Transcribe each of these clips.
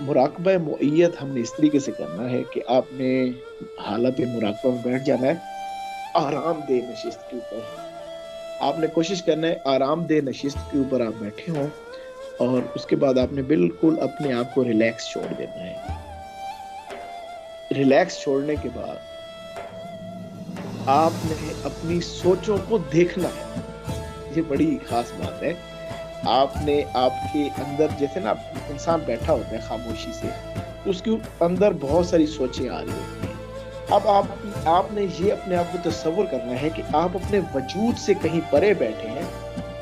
مراقبہ معیت ہم نے اس طریقے سے کرنا ہے کہ آپ نے حالت مراقبہ میں بیٹھ جانا ہے آرام دہ نشست کے اوپر. آپ نے کوشش کرنا ہے آرام دہ نشست کے اوپر آپ بیٹھے ہوں، اور اس کے بعد آپ نے بالکل اپنے آپ کو ریلیکس چھوڑ دینا ہے. ریلیکس چھوڑنے کے بعد آپ نے اپنی سوچوں کو دیکھنا ہے. یہ بڑی خاص بات ہے. آپ نے آپ کے اندر جیسے نا انسان بیٹھا ہوتا ہے خاموشی سے، تو اس کے اندر بہت ساری سوچیں آ رہی ہوتی ہیں. اب آپ نے یہ اپنے آپ کو تصور کرنا ہے کہ آپ اپنے وجود سے کہیں پرے بیٹھے ہیں،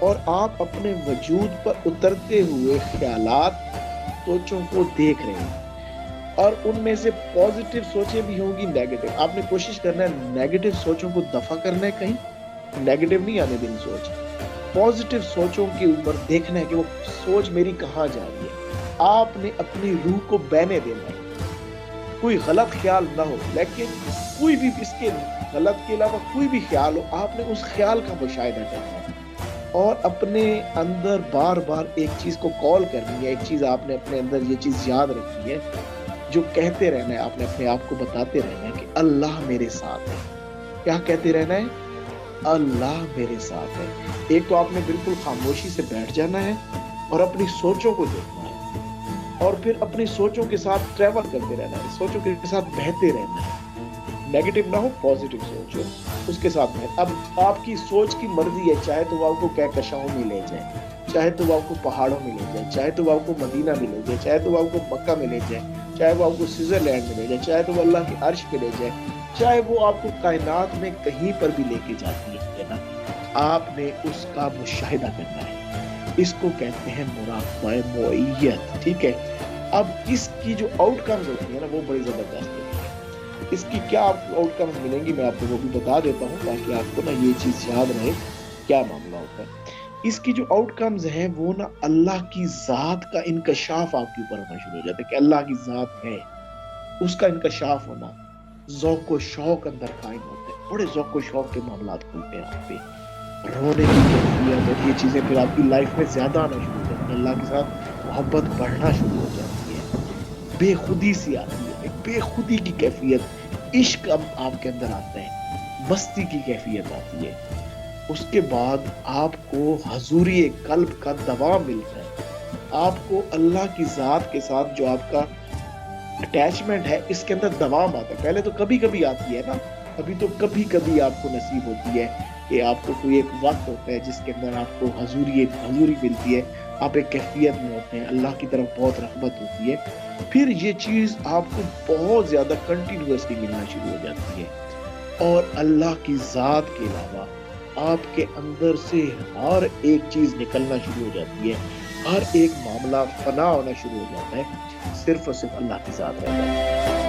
اور آپ اپنے وجود پر اترتے ہوئے خیالات، سوچوں کو دیکھ رہے ہیں. اور ان میں سے پازیٹیو سوچیں بھی ہوں گی، نیگیٹو. آپ نے کوشش کرنا ہے نیگیٹو سوچوں کو دفع کرنا ہے، کہیں نیگیٹو نہیں آنے دینی سوچ. پازیٹیو سوچوں کے اوپر دیکھنا ہے کہ وہ سوچ میری کہاں جا رہی ہے. آپ نے اپنی روح کو بہنے دینا ہے. کوئی غلط خیال نہ ہو، لیکن کوئی بھی اس کے غلط کے علاوہ کوئی بھی خیال ہو، آپ نے اس خیال کا مشاہدہ کرنا ہے، اور اپنے اندر بار بار ایک چیز کو کال کرنی ہے. ایک چیز آپ نے اپنے اندر یہ چیز یاد رکھنی ہے، جو کہتے رہنا ہے. آپ نے اپنے آپ کو بتاتے رہنا ہے کہ اللہ میرے ساتھ ہے. کیا کہتے رہنا ہے؟ اللہ میرے ساتھ ہے. ایک تو آپ نے بالکل خاموشی سے بیٹھ جانا ہے اور اپنی سوچوں کو دیکھنا ہے، اور پھر اپنی سوچوں کے ساتھ ٹریول کرتے رہنا ہے، سوچوں کے ساتھ بہتے رہنا ہے. نیگیٹو نہ ہو، پازیٹیو سوچ ہو، اس کے ساتھ میں. اب آپ کی سوچ کی مرضی ہے، چاہے تو وہ آپ کو کہکشاؤں میں لے جائے، چاہے تو وہ آپ کو پہاڑوں میں لے جائے، چاہے تو وہ آپ کو مدینہ میں لے جائے، چاہے تو وہ آپ کو مکہ میں لے جائے، چاہے وہ آپ کو سوئٹزرلینڈ میں لے جائے، چاہے تو وہ اللہ کے عرش پہ لے جائے، چاہے وہ آپ کو کائنات میں کہیں پر بھی لے کے جاتی ہے نا، آپ نے اس کا مشاہدہ کرنا ہے. اس کو کہتے ہیں مراقبہ معیت. ٹھیک ہے. اب اس کی جو آؤٹ کمز ہوتی ہیں نا، وہ بڑی زبردست ہوتی ہے. اس کی کیا آپ کو آؤٹ کمز ملیں گی، میں آپ کو وہ بھی بتا دیتا ہوں تاکہ آپ کو نا یہ چیز یاد رہے کیا معاملہ ہوتا ہے. اس کی جو آؤٹ کمز ہیں وہ نا اللہ کی ذات کا انکشاف آپ کے اوپر ہونا شروع ہو جاتا ہے کہ اللہ کی ذات ہے، اس کا انکشاف ہونا. ذوق و شوق اندر قائم ہوتے ہیں، بڑے ذوق و شوق کے معاملات کھلتے ہیں آپ پہ. رونے کی کیفیت اور یہ چیزیں پھر آپ کی لائف میں زیادہ آنا شروع ہو جاتی ہیں. اللہ کے ساتھ محبت بڑھنا شروع ہو جاتی ہے. بے خودی سی آتی ہے، ایک بے خودی کی کیفیت. عشق اب آپ کے اندر آتا ہے، مستی کی کیفیت آتی ہے. اس کے بعد آپ کو حضوری قلب کا دوام ملتا ہے. آپ کو اللہ کی ذات کے ساتھ جو آپ کا اٹیچمنٹ ہے، اس کے اندر دوام آتا ہے. پہلے تو کبھی کبھی آتی ہے نا، ابھی تو کبھی کبھی آپ کو نصیب ہوتی ہے کہ آپ کو کوئی ایک وقت ہوتا ہے جس کے اندر آپ کو حضوری ملتی ہے، آپ ایک کیفیت میں ہوتے ہیں، اللہ کی طرف بہت رغبت ہوتی ہے. پھر یہ چیز آپ کو بہت زیادہ کنٹینیوسلی ملنا شروع ہو جاتی ہے، اور اللہ کی ذات کے علاوہ آپ کے اندر سے ہر ایک چیز نکلنا شروع ہو جاتی ہے. ہر ایک معاملہ فنا ہونا شروع ہو جاتا ہے. صرف اور صرف اللہ کی ذات رہ جاتی ہے.